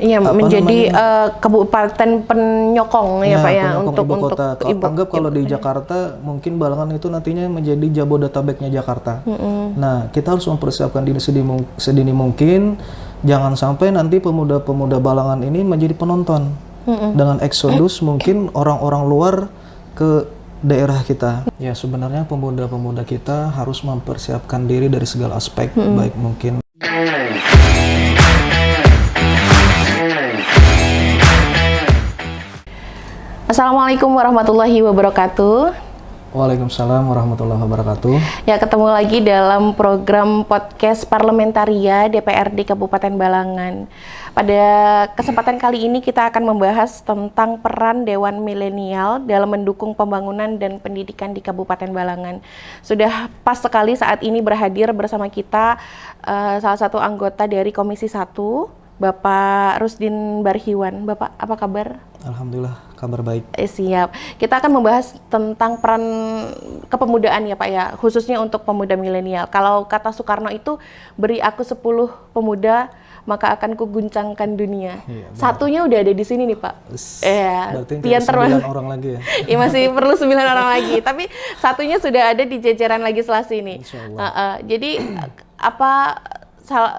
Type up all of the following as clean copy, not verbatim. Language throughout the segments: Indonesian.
Iya, menjadi kabupaten penyokong ya Pak ya untuk ibu kota. ibu. Anggap kalau di Jakarta mungkin Balangan itu nantinya menjadi Jabodetabeknya Jakarta. Nah, kita harus mempersiapkan diri sedini mungkin, jangan sampai nanti pemuda-pemuda Balangan ini menjadi penonton dengan eksodus mungkin orang-orang luar ke daerah kita. Ya, sebenarnya pemuda-pemuda kita harus mempersiapkan diri dari segala aspek, baik mungkin. Assalamualaikum warahmatullahi wabarakatuh. Waalaikumsalam warahmatullahi wabarakatuh. Ya, ketemu lagi dalam program podcast Parlamentaria DPRD Kabupaten Balangan. Pada kesempatan kali ini kita akan membahas tentang peran Dewan Milenial dalam mendukung pembangunan dan pendidikan di Kabupaten Balangan. Sudah pas sekali saat ini berhadir bersama kita salah satu anggota dari Komisi 1, Bapak Rusdin Barhiwan. Bapak, apa kabar? Alhamdulillah, kabar baik. Siap. Kita akan membahas tentang peran kepemudaan ya Pak ya, khususnya untuk pemuda milenial. Kalau kata Soekarno itu, beri aku 10 pemuda, maka akan kuguncangkan dunia. Iya, satunya udah ada di sini nih Pak. Berarti 9 orang lagi ya? Ya, masih perlu 9 orang lagi, tapi satunya sudah ada di jajaran legislasi nih. Jadi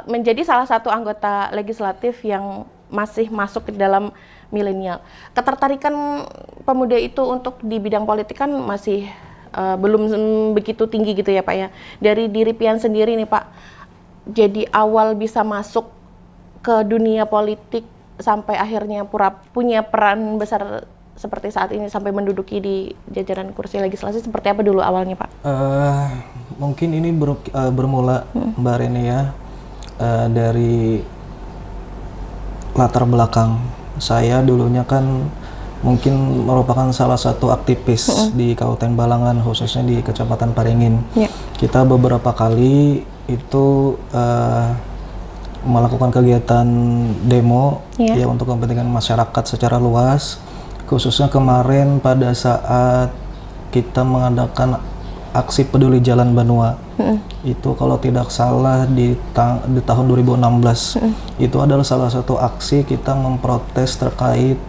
menjadi salah satu anggota legislatif yang masih masuk ke dalam milenial. Ketertarikan pemuda itu untuk di bidang politik kan masih belum begitu tinggi gitu ya Pak ya. Dari diri Pian sendiri nih Pak, jadi awal bisa masuk ke dunia politik sampai akhirnya punya peran besar seperti saat ini sampai menduduki di jajaran kursi legislasi, seperti apa dulu awalnya Pak? Mungkin ini bermula Mbak Reni ya, dari latar belakang. Saya dulunya kan mungkin merupakan salah satu aktivis di Kabupaten Balangan, khususnya di Kecamatan Paringin. Kita beberapa kali itu melakukan kegiatan demo ya untuk kepentingan masyarakat secara luas. Khususnya kemarin pada saat kita mengadakan aksi peduli Jalan Banua, itu kalau tidak salah di tahun 2016, itu adalah salah satu aksi kita memprotes terkait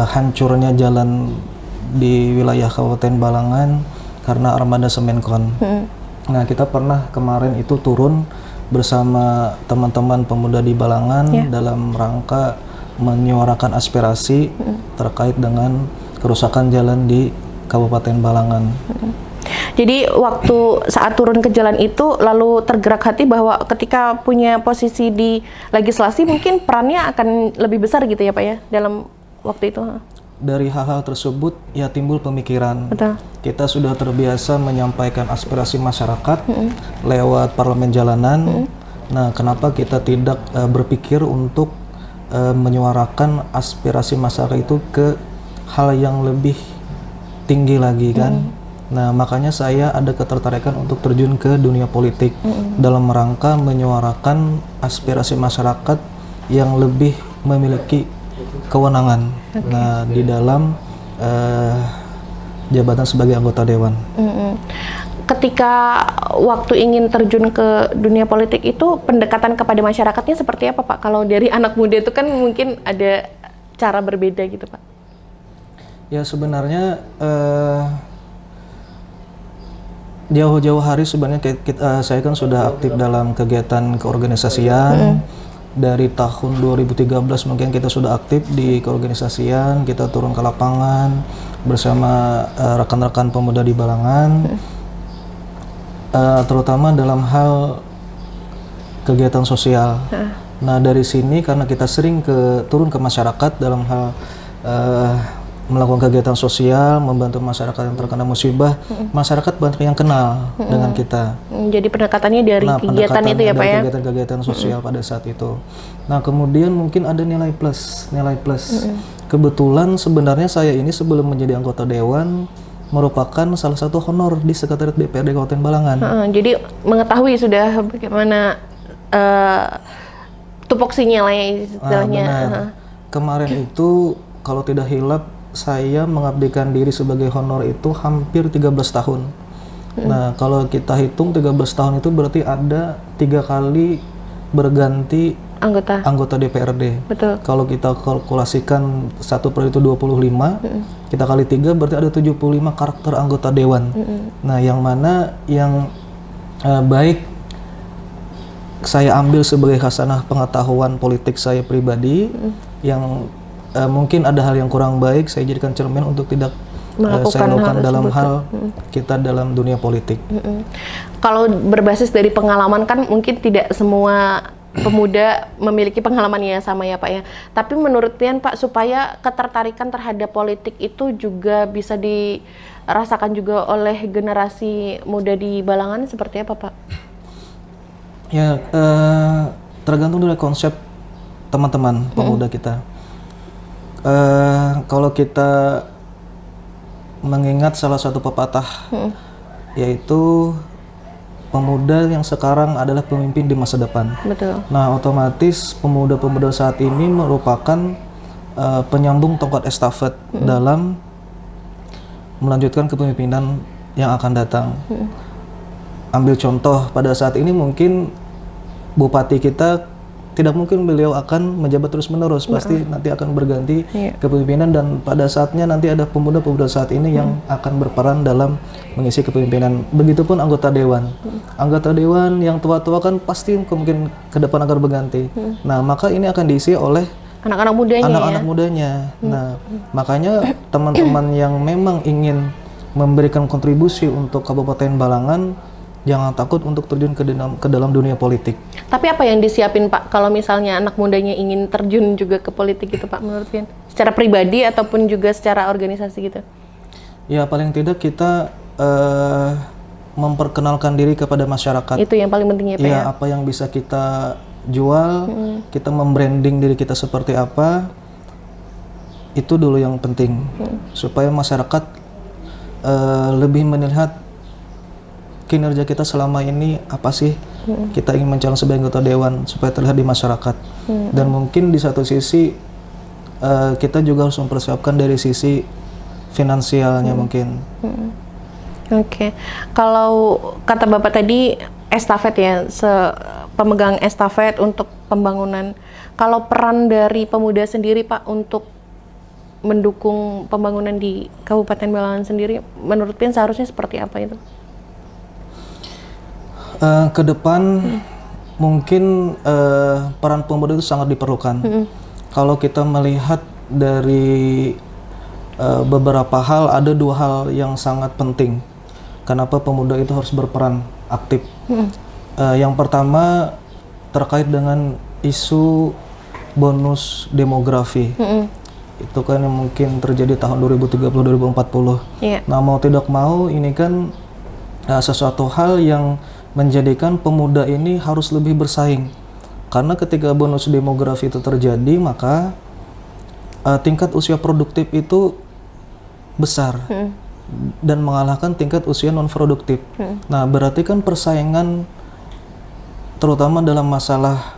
hancurnya jalan di wilayah Kabupaten Balangan karena armada Semenkon. Nah, kita pernah kemarin itu turun bersama teman-teman pemuda di Balangan dalam rangka menyuarakan aspirasi terkait dengan kerusakan jalan di Kabupaten Balangan. Jadi waktu saat turun ke jalan itu lalu tergerak hati bahwa ketika punya posisi di legislasi mungkin perannya akan lebih besar gitu ya Pak ya dalam waktu itu. Dari hal-hal tersebut ya timbul pemikiran. Betul. Kita sudah terbiasa menyampaikan aspirasi masyarakat lewat parlemen jalanan. Nah, kenapa kita tidak berpikir untuk menyuarakan aspirasi masyarakat itu ke hal yang lebih tinggi lagi kan? Nah, makanya saya ada ketertarikan untuk terjun ke dunia politik dalam rangka menyuarakan aspirasi masyarakat yang lebih memiliki kewenangan. Nah, di dalam jabatan sebagai anggota dewan. Ketika waktu ingin terjun ke dunia politik itu pendekatan kepada masyarakatnya seperti apa Pak? Kalau dari anak muda itu kan mungkin ada cara berbeda gitu Pak. Ya, sebenarnya jauh-jauh hari sebenarnya saya kan sudah aktif dalam kegiatan keorganisasian. Dari tahun 2013 mungkin kita sudah aktif di keorganisasian, kita turun ke lapangan bersama rekan-rekan pemuda di Balangan, terutama dalam hal kegiatan sosial. Nah, dari sini karena kita sering turun ke masyarakat dalam hal melakukan kegiatan sosial, membantu masyarakat yang terkena musibah, masyarakat banyak yang kenal dengan kita. Jadi pendekatannya dari kegiatan itu ya Pak ya? Kegiatan-kegiatan sosial pada saat itu. Nah, kemudian mungkin ada nilai plus. Kebetulan sebenarnya saya ini sebelum menjadi anggota dewan merupakan salah satu honor di Sekretariat DPRD Kabupaten Balangan. Jadi mengetahui sudah bagaimana tupoksinya lah ya istilahnya. Kemarin itu kalau tidak hilap saya mengabdikan diri sebagai honor itu hampir 13 tahun. Nah, kalau kita hitung 13 tahun itu berarti ada 3 kali berganti anggota DPRD. Betul. Kalau kita kalkulasikan satu periode itu 25, kita kali 3 berarti ada 75 karakter anggota dewan. Nah, yang mana yang baik saya ambil sebagai khasanah pengetahuan politik saya pribadi, yang mungkin ada hal yang kurang baik, saya jadikan cermin untuk tidak saya lakukan dalam hal kita dalam dunia politik. Kalau berbasis dari pengalaman kan mungkin tidak semua pemuda memiliki pengalaman yang sama ya Pak ya. Tapi menurut Pian Pak, supaya ketertarikan terhadap politik itu juga bisa dirasakan juga oleh generasi muda di Balangan seperti apa Pak? Ya, tergantung dari konsep teman-teman pemuda kita. Kalau kita mengingat salah satu pepatah, yaitu pemuda yang sekarang adalah pemimpin di masa depan. Betul. Nah, otomatis pemuda-pemuda saat ini merupakan penyambung tongkat estafet dalam melanjutkan kepemimpinan yang akan datang. Ambil contoh, pada saat ini mungkin bupati kita tidak mungkin beliau akan menjabat terus-menerus, pasti nanti akan berganti kepemimpinan, dan pada saatnya nanti ada pemuda-pemuda saat ini yang akan berperan dalam mengisi kepemimpinan. Begitupun anggota dewan. Anggota dewan yang tua-tua kan pasti mungkin ke depan akan berganti. Nah, maka ini akan diisi oleh anak-anak mudanya. Anak-anak mudanya. Nah, makanya teman-teman yang memang ingin memberikan kontribusi untuk Kabupaten Balangan, jangan takut untuk terjun ke dalam dunia politik. Tapi apa yang disiapin Pak kalau misalnya anak mudanya ingin terjun juga ke politik itu Pak, menurut Pian? Secara pribadi ataupun juga secara organisasi gitu? Ya, paling tidak kita memperkenalkan diri kepada masyarakat. Itu yang paling penting ya Pak ya? Apa yang bisa kita jual, kita membranding diri kita seperti apa, itu dulu yang penting. Supaya masyarakat lebih melihat kinerja kita selama ini apa sih, kita ingin mencalon sebagai anggota dewan supaya terlihat di masyarakat. Dan mungkin di satu sisi kita juga harus mempersiapkan dari sisi finansialnya mungkin. Oke. Kalau kata Bapak tadi estafet ya, pemegang estafet untuk pembangunan. Kalau peran dari pemuda sendiri Pak untuk mendukung pembangunan di Kabupaten Balangan sendiri, menurut Pian seharusnya seperti apa itu? Ke depan mungkin peran pemuda itu sangat diperlukan. Kalau kita melihat dari beberapa hal, ada dua hal yang sangat penting kenapa pemuda itu harus berperan aktif. Yang pertama terkait dengan isu bonus demografi. Itu kan yang mungkin terjadi tahun 2030-2040. Nah, mau tidak mau ini kan sesuatu hal yang menjadikan pemuda ini harus lebih bersaing. Karena ketika bonus demografi itu terjadi, maka tingkat usia produktif itu besar dan mengalahkan tingkat usia non-produktif. Nah, berarti kan persaingan terutama dalam masalah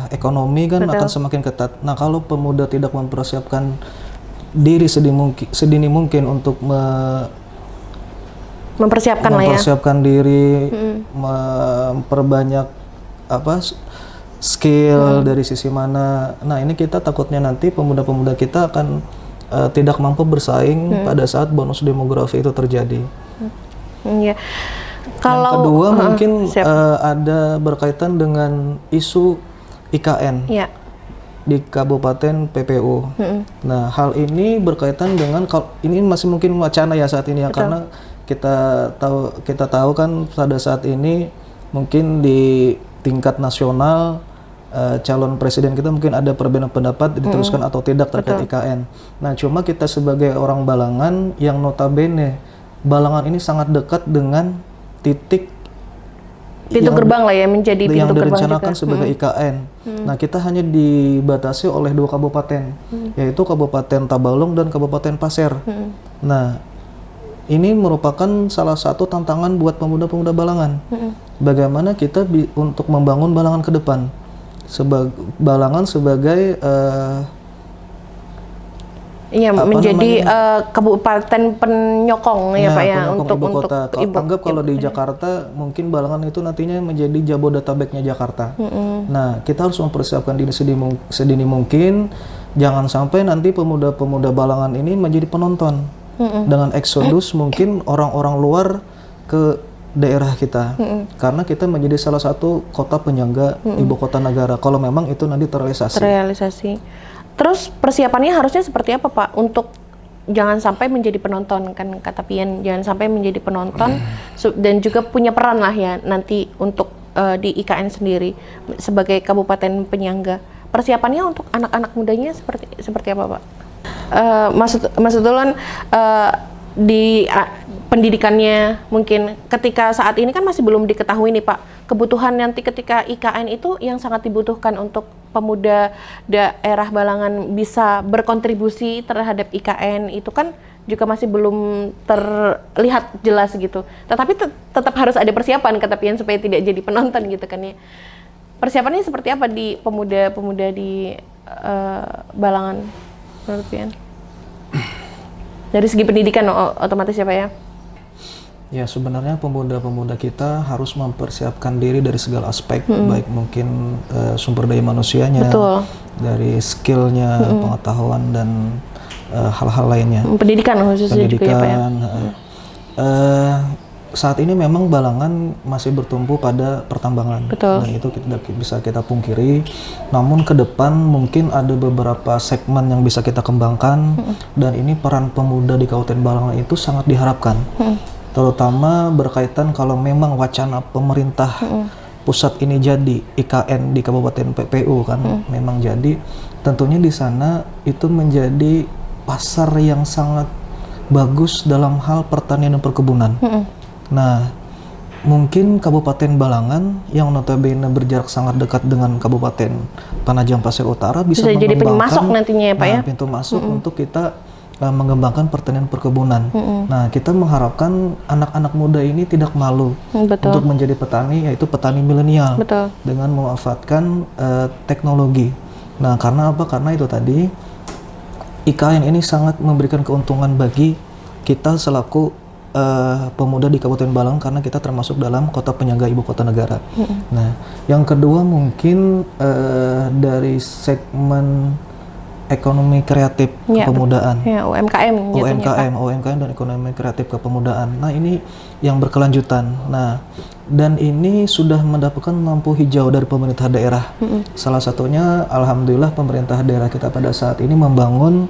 ekonomi kan akan semakin ketat. Nah, kalau pemuda tidak mempersiapkan diri sedini mungkin untuk mempersiapkan diri, memperbanyak skill dari sisi mana. Nah, ini kita takutnya nanti pemuda-pemuda kita akan tidak mampu bersaing pada saat bonus demografi itu terjadi. Yang kedua mungkin ada berkaitan dengan isu IKN di Kabupaten PPU. Nah, hal ini berkaitan dengan, ini masih mungkin wacana ya saat ini ya. Betul. Karena kita tahu kan pada saat ini mungkin di tingkat nasional calon presiden kita mungkin ada perbedaan pendapat diteruskan atau tidak terkait IKN. Nah, cuma kita sebagai orang Balangan yang notabene Balangan ini sangat dekat dengan titik pintu gerbang lah ya, menjadi pintu yang gerbang direncanakan juga sebagai IKN. Nah, kita hanya dibatasi oleh 2 kabupaten, yaitu Kabupaten Tabalong dan Kabupaten Pasir. Nah, ini merupakan salah satu tantangan buat pemuda-pemuda Balangan. Bagaimana kita untuk membangun Balangan ke depan. Balangan sebagai Iya, menjadi kabupaten penyokong ya Pak ya, penyokong untuk ibu kota. Anggap kalau di ibu. Jakarta mungkin Balangan itu nantinya menjadi Jabodetabeknya Jakarta. Nah, kita harus mempersiapkan diri sedini mungkin, jangan sampai nanti pemuda-pemuda Balangan ini menjadi penonton dengan eksodus mungkin orang-orang luar ke daerah kita, karena kita menjadi salah satu kota penyangga ibu kota negara kalau memang itu nanti terrealisasi. Terus persiapannya harusnya seperti apa Pak untuk jangan sampai menjadi penonton, kan kata Pian, jangan sampai menjadi penonton dan juga punya peran lah ya nanti untuk di IKN sendiri sebagai kabupaten penyangga. Persiapannya untuk anak-anak mudanya seperti apa Pak? Maksud Ulun di pendidikannya mungkin ketika saat ini kan masih belum diketahui nih Pak, kebutuhan nanti ketika IKN itu yang sangat dibutuhkan untuk pemuda daerah Balangan bisa berkontribusi terhadap IKN itu kan juga masih belum terlihat jelas gitu. Tetapi tetap harus ada persiapan kata Pian supaya tidak jadi penonton gitu kan ya. Persiapannya seperti apa di pemuda-pemuda di Balangan menurut Pian? Dari segi pendidikan otomatis ya Pak ya? Ya, sebenarnya pemuda-pemuda kita harus mempersiapkan diri dari segala aspek, baik mungkin sumber daya manusianya, betul, dari skillnya, pengetahuan dan hal-hal lainnya. Pendidikan khususnya juga ya Pak ya? Saat ini memang Balangan masih bertumpu pada pertambangan, betul, dan itu tidak bisa kita pungkiri. Namun ke depan mungkin ada beberapa segmen yang bisa kita kembangkan, dan ini peran pemuda di Kabupaten Balangan itu sangat diharapkan. Terutama berkaitan kalau memang wacana pemerintah pusat ini jadi IKN di Kabupaten PPU kan, memang jadi, tentunya di sana itu menjadi pasar yang sangat bagus dalam hal pertanian dan perkebunan. Nah, mungkin Kabupaten Balangan yang notabene berjarak sangat dekat dengan Kabupaten Penajam Pasir Utara bisa jadi pintu mengembangkan masuk nantinya ya Pak ya? Pintu masuk untuk kita mengembangkan pertanian perkebunan. Nah, kita mengharapkan anak-anak muda ini tidak malu untuk menjadi petani, yaitu petani milenial, dengan memanfaatkan teknologi. Nah, karena apa? Karena itu tadi IKN ini sangat memberikan keuntungan bagi kita selaku pemuda di Kabupaten Balangan, karena kita termasuk dalam kota penyangga ibu kota negara. Nah, yang kedua mungkin dari segmen ekonomi kreatif kepemudaan, UMKM dan ekonomi kreatif kepemudaan. Nah, ini yang berkelanjutan. Nah, dan ini sudah mendapatkan lampu hijau dari pemerintah daerah. Salah satunya, alhamdulillah, pemerintah daerah kita pada saat ini membangun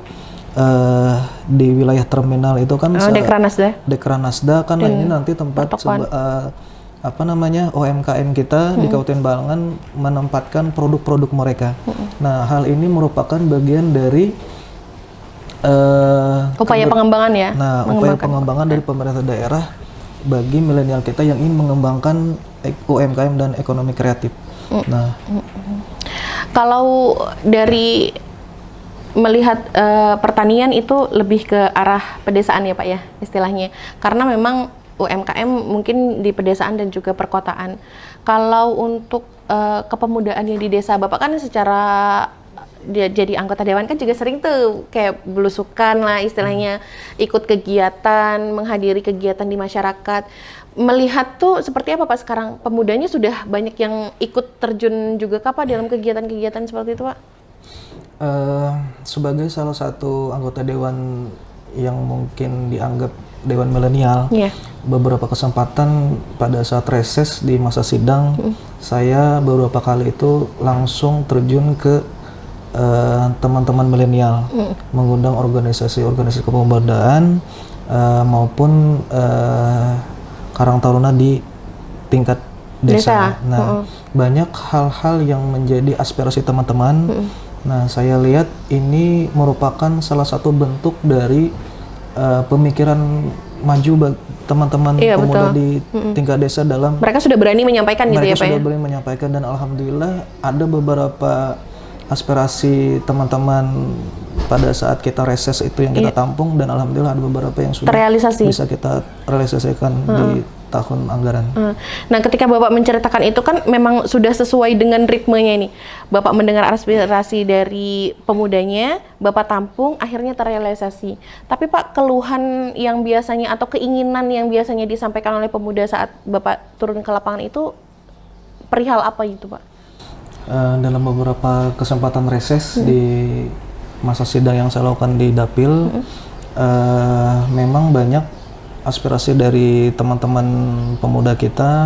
di wilayah terminal itu kan Dekranasda kan, ini nanti tempat UMKM kita di Kabupaten Balangan menempatkan produk-produk mereka. Nah, hal ini merupakan bagian dari upaya pengembangan ya. Nah, upaya pengembangan dari pemerintah daerah bagi milenial kita yang ingin mengembangkan UMKM dan ekonomi kreatif. Nah, kalau dari melihat pertanian itu lebih ke arah pedesaan ya Pak ya istilahnya, karena memang UMKM mungkin di pedesaan dan juga perkotaan. Kalau untuk kepemudaan yang di desa, Bapak kan secara jadi anggota dewan kan juga sering tuh kayak belusukan lah istilahnya, ikut kegiatan, menghadiri kegiatan di masyarakat. Melihat tuh seperti apa Pak sekarang, pemudanya sudah banyak yang ikut terjun juga kah Pak dalam kegiatan-kegiatan seperti itu Pak? Sebagai salah satu anggota dewan yang mungkin dianggap dewan milenial, beberapa kesempatan pada saat reses di masa sidang, saya beberapa kali itu langsung terjun ke teman-teman milenial, mengundang organisasi-organisasi kepemudaan maupun Karang Taruna di tingkat desa. Nah, banyak hal-hal yang menjadi aspirasi teman-teman. Nah, saya lihat ini merupakan salah satu bentuk dari pemikiran maju teman-teman pemuda di tingkat desa dalam mereka sudah berani menyampaikan gitu ya Pak ya? Mereka sudah berani menyampaikan, dan alhamdulillah ada beberapa aspirasi teman-teman pada saat kita reses itu yang kita tampung, dan alhamdulillah ada beberapa yang sudah bisa kita realisasikan di tahun anggaran. Nah, ketika Bapak menceritakan itu kan memang sudah sesuai dengan ritmenya ini. Bapak mendengar aspirasi dari pemudanya, Bapak tampung, akhirnya terrealisasi. Tapi Pak, keluhan yang biasanya atau keinginan yang biasanya disampaikan oleh pemuda saat Bapak turun ke lapangan itu perihal apa itu, Pak? Dalam beberapa kesempatan reses di masa sidang yang saya lakukan di Dapil, memang banyak aspirasi dari teman-teman pemuda kita.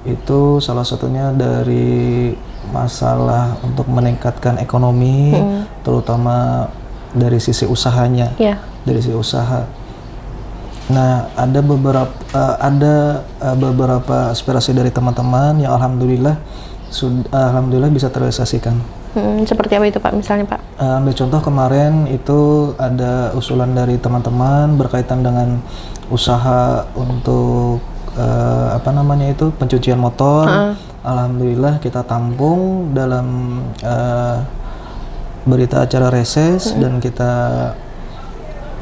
Itu salah satunya dari masalah untuk meningkatkan ekonomi, terutama dari sisi usahanya, dari sisi usaha. Nah, ada beberapa aspirasi dari teman-teman yang alhamdulillah bisa terrealisasikan. Seperti apa itu Pak, misalnya Pak? Ambil contoh kemarin itu ada usulan dari teman-teman berkaitan dengan usaha untuk pencucian motor. Alhamdulillah kita tampung dalam berita acara reses dan kita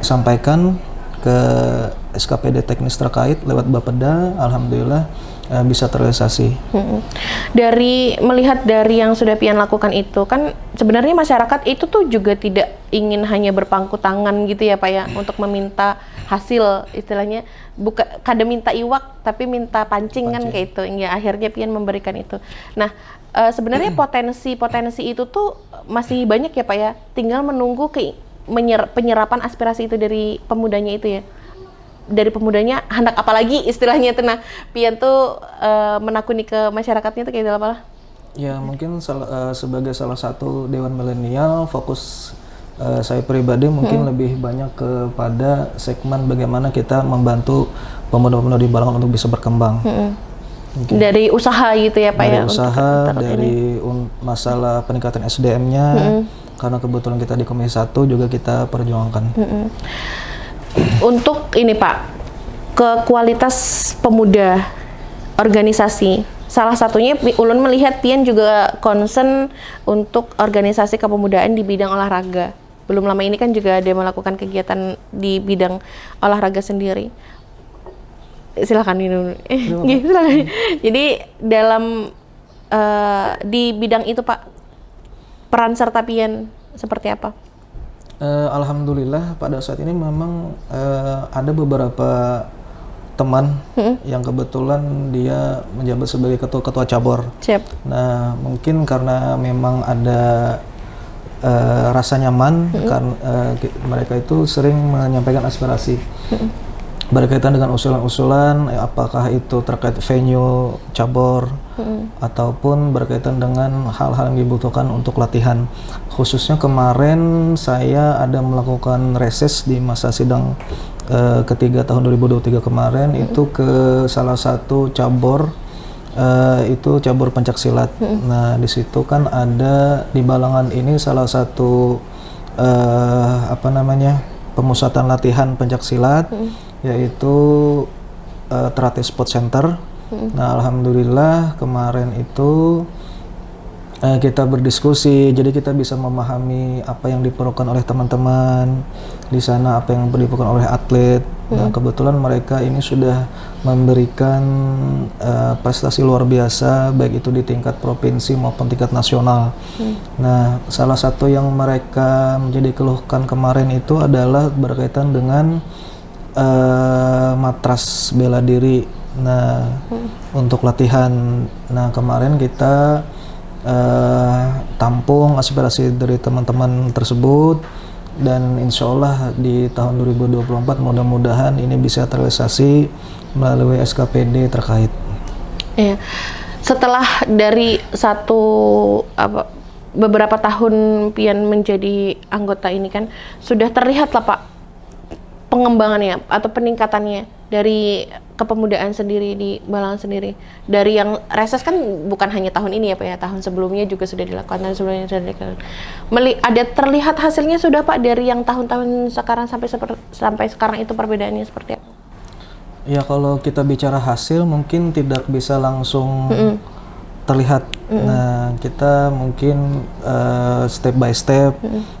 sampaikan ke SKPD teknis terkait lewat Bapeda. Alhamdulillah bisa terrealisasi. Dari melihat dari yang sudah Pian lakukan itu kan sebenarnya masyarakat itu tuh juga tidak ingin hanya berpangku tangan gitu ya Pak ya, untuk meminta hasil, istilahnya bukan kada minta iwak tapi minta pancing kan kayak itu. Ya akhirnya Pian memberikan itu. Nah, sebenarnya potensi itu tuh masih banyak ya Pak ya, tinggal menunggu penyerapan aspirasi itu dari pemudanya itu ya. Dari pemudanya hendak apalagi istilahnya itu. Nah, Pian tuh menakuni ke masyarakatnya itu kayak apa? Ya mungkin sebagai salah satu Dewan Milenial, fokus saya pribadi mungkin lebih banyak kepada segmen bagaimana kita membantu pemuda-pemuda di Balongan untuk bisa berkembang. Dari usaha gitu ya Pak dari ya? Usaha, dari masalah peningkatan SDM-nya, karena kebetulan kita di Komisi 1 juga kita perjuangkan. Untuk ini Pak, ke kualitas pemuda organisasi, salah satunya ulun melihat Pian juga concern untuk organisasi kepemudaan di bidang olahraga. Belum lama ini kan juga ada melakukan kegiatan di bidang olahraga sendiri. Silakan ini. Silakan. Jadi dalam di bidang itu Pak, peran serta Pian seperti apa? Alhamdulillah pada saat ini memang ada beberapa teman yang kebetulan dia menjabat sebagai ketua cabur. Nah, mungkin karena memang ada rasa nyaman karena mereka itu sering menyampaikan aspirasi berkaitan dengan usulan-usulan, apakah itu terkait venue cabur ataupun berkaitan dengan hal-hal yang dibutuhkan untuk latihan. Khususnya kemarin saya ada melakukan reses di masa sidang ketiga tahun 2023 kemarin, itu ke salah satu cabur, itu cabur pencaksilat. Nah, di situ kan ada di Balangan ini salah satu pemusatan latihan pencaksilat, yaitu Trate Sport Center. Nah, alhamdulillah kemarin itu kita berdiskusi, jadi kita bisa memahami apa yang diperlukan oleh teman-teman di sana, apa yang diperlukan oleh atlet. Nah, kebetulan mereka ini sudah memberikan prestasi luar biasa, baik itu di tingkat provinsi maupun tingkat nasional. Nah, salah satu yang mereka menjadi keluhkan kemarin itu adalah berkaitan dengan matras bela diri. Nah, untuk latihan. Nah, kemarin kita tampung aspirasi dari teman-teman tersebut, dan insya Allah di tahun 2024 mudah-mudahan ini bisa terrealisasi melalui SKPD terkait. Iya. Setelah dari beberapa tahun Pian menjadi anggota ini kan sudah terlihat lah Pak pengembangannya atau peningkatannya dari kepemudaan sendiri di Balangan sendiri. Dari yang reses kan bukan hanya tahun ini ya Pak ya, tahun sebelumnya juga sudah dilakukan, dan sebelumnya sudah dilakukan. Ada terlihat hasilnya sudah Pak dari yang tahun-tahun sekarang sampai sekarang itu perbedaannya seperti apa? Ya, kalau kita bicara hasil mungkin tidak bisa langsung terlihat. Nah, kita mungkin step by step,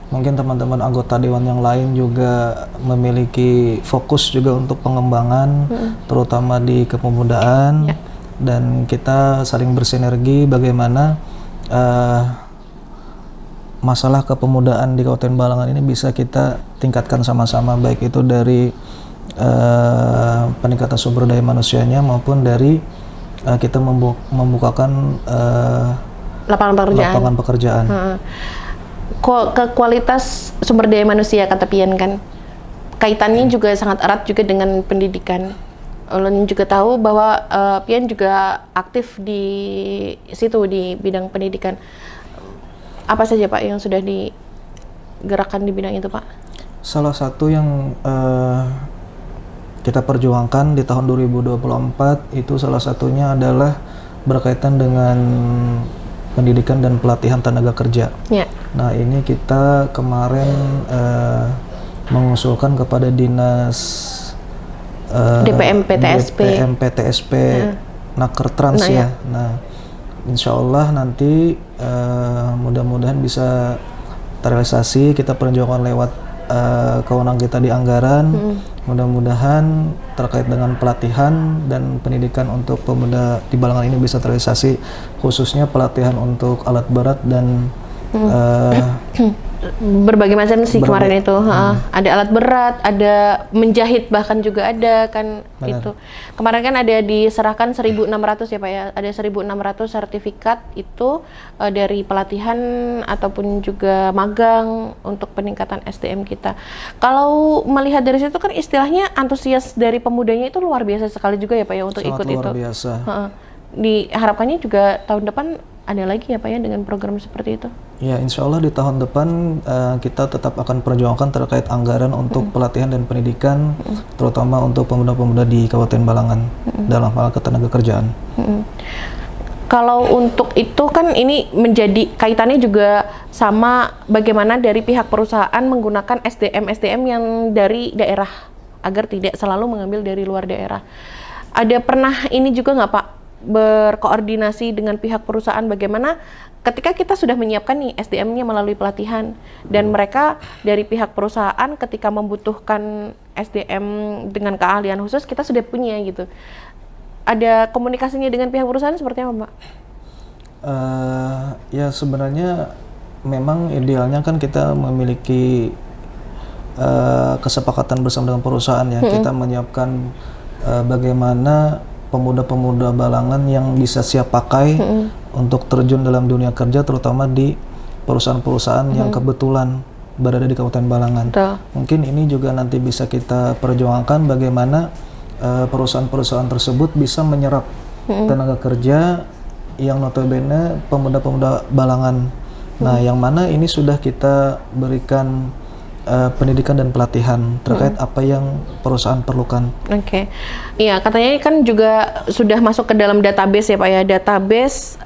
mungkin teman-teman anggota dewan yang lain juga memiliki fokus juga untuk pengembangan, terutama di kepemudaan, dan kita saling bersinergi bagaimana masalah kepemudaan di Kabupaten Balangan ini bisa kita tingkatkan sama-sama, baik itu dari peningkatan sumber daya manusianya maupun dari kita membukakan lapangan pekerjaan. Ke kualitas sumber daya manusia kata Pian kan, kaitannya juga sangat erat juga dengan pendidikan. Ulun juga tahu bahwa Pian juga aktif di situ di bidang pendidikan. Apa saja Pak yang sudah digerakkan di bidang itu Pak? Salah satu yang kita perjuangkan di tahun 2024 itu salah satunya adalah berkaitan dengan pendidikan dan pelatihan tenaga kerja. Nah, ini kita kemarin mengusulkan kepada Dinas DPM PTSP Nakertrans ya. Nah, insya Allah nanti mudah-mudahan bisa terrealisasi. Kita perjuangkan lewat kewenangan kita di anggaran. Mudah-mudahan terkait dengan pelatihan dan pendidikan untuk pemuda di Balangan ini bisa terrealisasi, khususnya pelatihan untuk alat berat dan berbagai macam sih kemarin itu. Ada alat berat, ada menjahit bahkan juga ada kan. Itu kemarin kan ada diserahkan 1.600 ya Pak ya, ada 1.600 sertifikat itu dari pelatihan ataupun juga magang untuk peningkatan SDM kita. Kalau melihat dari situ kan istilahnya antusias dari pemudanya itu luar biasa sekali juga ya Pak ya untuk sangat ikut luar itu. Biasa. Diharapkannya juga tahun depan ada lagi ya Pak ya dengan program seperti itu? Ya, insya Allah di tahun depan kita tetap akan perjuangkan terkait anggaran untuk pelatihan dan pendidikan, terutama untuk pemuda-pemuda di Kabupaten Balangan dalam hal ketenagakerjaan. Kalau untuk itu kan ini menjadi kaitannya juga sama bagaimana dari pihak perusahaan menggunakan SDM yang dari daerah agar tidak selalu mengambil dari luar daerah. Ada pernah ini juga nggak Pak? Berkoordinasi dengan pihak perusahaan bagaimana ketika kita sudah menyiapkan nih SDM-nya melalui pelatihan dan mereka dari pihak perusahaan ketika membutuhkan SDM dengan keahlian khusus kita sudah punya gitu. Ada komunikasinya dengan pihak perusahaan seperti apa Pak? Ya sebenarnya memang idealnya kan kita memiliki kesepakatan bersama dengan perusahaan ya. Kita menyiapkan bagaimana pemuda-pemuda Balangan yang bisa siap pakai untuk terjun dalam dunia kerja, terutama di perusahaan-perusahaan yang kebetulan berada di Kabupaten Balangan. Mungkin ini juga nanti bisa kita perjuangkan bagaimana perusahaan-perusahaan tersebut bisa menyerap tenaga kerja yang notabene pemuda-pemuda Balangan. Nah, yang mana ini sudah kita berikan pendidikan dan pelatihan terkait apa yang perusahaan perlukan. Iya, katanya kan juga sudah masuk ke dalam database ya Pak ya, database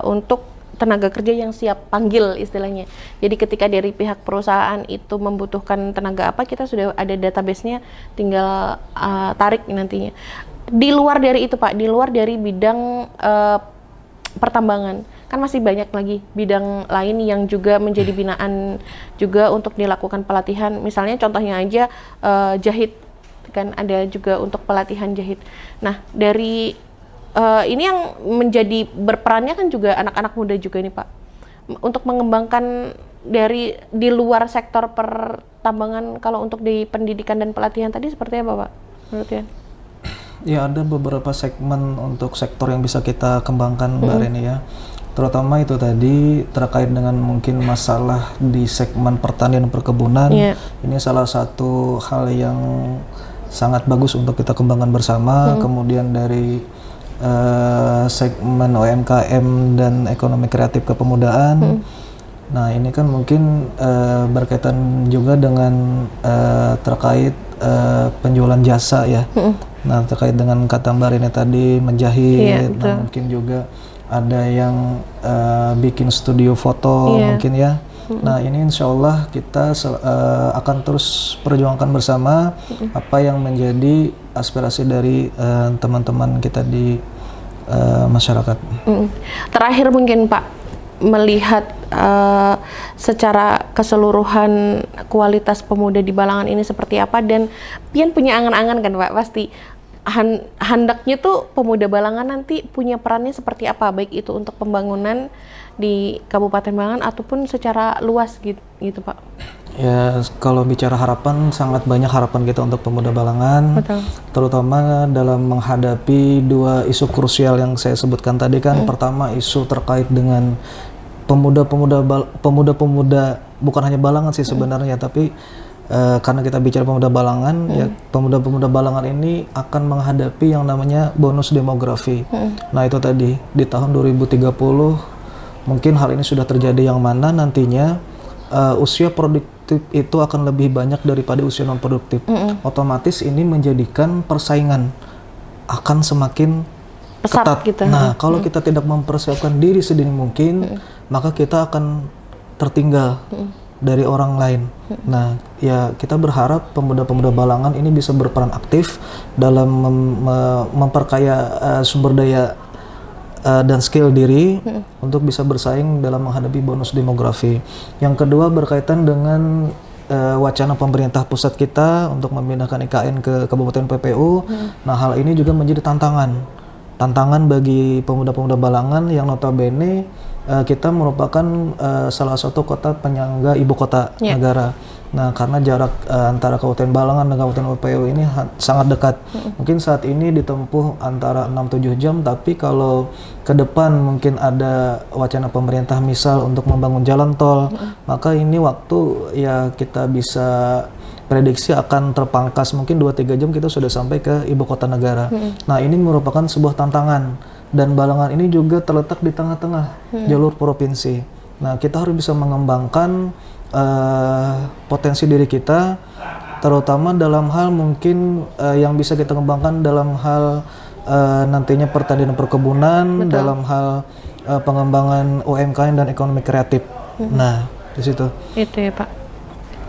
untuk tenaga kerja yang siap panggil istilahnya. Jadi ketika dari pihak perusahaan itu membutuhkan tenaga apa, kita sudah ada database-nya, tinggal tarik nantinya. Di luar dari itu Pak, di luar dari bidang pertambangan, kan masih banyak lagi bidang lain yang juga menjadi binaan juga untuk dilakukan pelatihan. Misalnya contohnya aja jahit, kan ada juga untuk pelatihan jahit. Nah dari ini yang menjadi berperannya kan juga anak-anak muda juga nih Pak, untuk mengembangkan dari di luar sektor pertambangan. Kalau untuk di pendidikan dan pelatihan tadi seperti apa Pak menurutnya? Ya, ada beberapa segmen untuk sektor yang bisa kita kembangkan Mbak Reni ya. Terutama itu tadi terkait dengan mungkin masalah di segmen pertanian dan perkebunan. Ini salah satu hal yang sangat bagus untuk kita kembangkan bersama. Kemudian dari segmen UMKM dan ekonomi kreatif kepemudaan. Nah, ini kan mungkin berkaitan juga dengan terkait penjualan jasa ya. Nah, terkait dengan kata Mbak Rene tadi menjahit, nah mungkin juga ada yang bikin studio foto mungkin ya. Nah, ini insya Allah kita akan terus perjuangkan bersama apa yang menjadi aspirasi dari teman-teman kita di masyarakat. Terakhir mungkin Pak, melihat secara keseluruhan kualitas pemuda di Balangan ini seperti apa, dan pian punya angan-angan kan Pak, pasti hendaknya tuh pemuda Balangan nanti punya perannya seperti apa, baik itu untuk pembangunan di Kabupaten Balangan ataupun secara luas gitu Pak. Ya, kalau bicara harapan, sangat banyak harapan kita untuk pemuda Balangan. Betul. Terutama dalam menghadapi dua isu krusial yang saya sebutkan tadi kan. Pertama, isu terkait dengan pemuda-pemuda bukan hanya Balangan sih sebenarnya, tapi karena kita bicara pemuda Balangan, ya pemuda-pemuda Balangan ini akan menghadapi yang namanya bonus demografi. Nah, itu tadi di tahun 2030 mungkin hal ini sudah terjadi, yang mana nantinya usia produktif itu akan lebih banyak daripada usia non produktif. Otomatis ini menjadikan persaingan akan semakin pesat ketat. gitu. Nah, kalau kita tidak mempersiapkan diri sedini mungkin, maka kita akan tertinggal dari orang lain. Nah, ya kita berharap pemuda-pemuda Balangan ini bisa berperan aktif dalam memperkaya sumber daya dan skill diri untuk bisa bersaing dalam menghadapi bonus demografi. Yang kedua berkaitan dengan wacana pemerintah pusat kita untuk memindahkan IKN ke Kabupaten PPU. Nah, hal ini juga menjadi tantangan bagi pemuda-pemuda Balangan yang notabene kita merupakan salah satu kota penyangga ibu kota negara. Nah, karena jarak antara Kabupaten Balangan dan Kabupaten PPU ini sangat dekat. Mungkin saat ini ditempuh antara 6-7 jam, tapi kalau ke depan mungkin ada wacana pemerintah misal untuk membangun jalan tol, maka ini waktu ya kita bisa prediksi akan terpangkas, mungkin 2-3 jam kita sudah sampai ke ibu kota negara. Nah, ini merupakan sebuah tantangan, dan Balangan ini juga terletak di tengah-tengah jalur provinsi. Nah, kita harus bisa mengembangkan potensi diri kita, terutama dalam hal mungkin yang bisa kita kembangkan dalam hal nantinya pertanian dan perkebunan. Betul. Dalam hal pengembangan UMKM dan ekonomi kreatif. Nah, di situ. Itu ya Pak.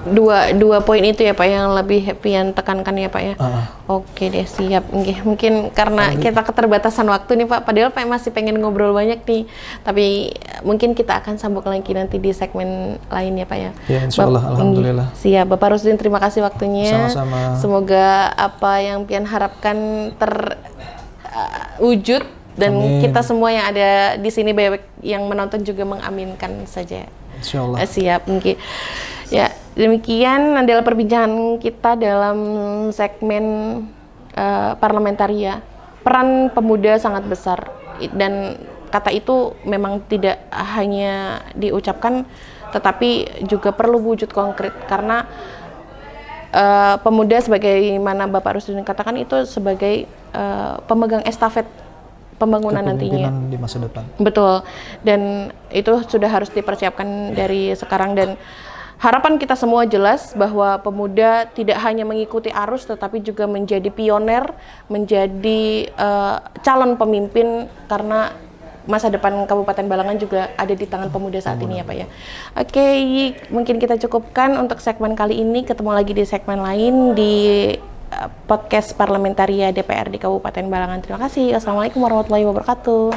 Dua poin itu ya Pak yang lebih pian tekankan ya Pak ya. Oke deh, siap. Mungkin karena kita keterbatasan waktu nih Pak, padahal Pak masih pengen ngobrol banyak nih, tapi mungkin kita akan sambung lagi nanti di segmen lain ya Pak ya. Ya, insya Allah. Alhamdulillah. Siap. Bapak Rusdin, terima kasih waktunya. Sama-sama. Semoga apa yang pian harapkan terwujud, dan kita semua yang ada di sini, baik yang menonton juga mengaminkan saja. Insya Allah. Siap. Mungkin ya, demikian adalah perbincangan kita dalam segmen Parlamentaria. Peran pemuda sangat besar, dan kata itu memang tidak hanya diucapkan, tetapi juga perlu wujud konkret, karena pemuda sebagaimana Bapak Rusdin katakan itu sebagai pemegang estafet pembangunan nantinya di masa depan. Betul, dan itu sudah harus dipersiapkan dari sekarang, dan harapan kita semua jelas bahwa pemuda tidak hanya mengikuti arus, tetapi juga menjadi pioner, menjadi calon pemimpin, karena masa depan Kabupaten Balangan juga ada di tangan pemuda saat ini ya Pak ya. Oke, mungkin kita cukupkan untuk segmen kali ini. Ketemu lagi di segmen lain di podcast Parlamentaria DPR di Kabupaten Balangan. Terima kasih. Wassalamualaikum warahmatullahi wabarakatuh.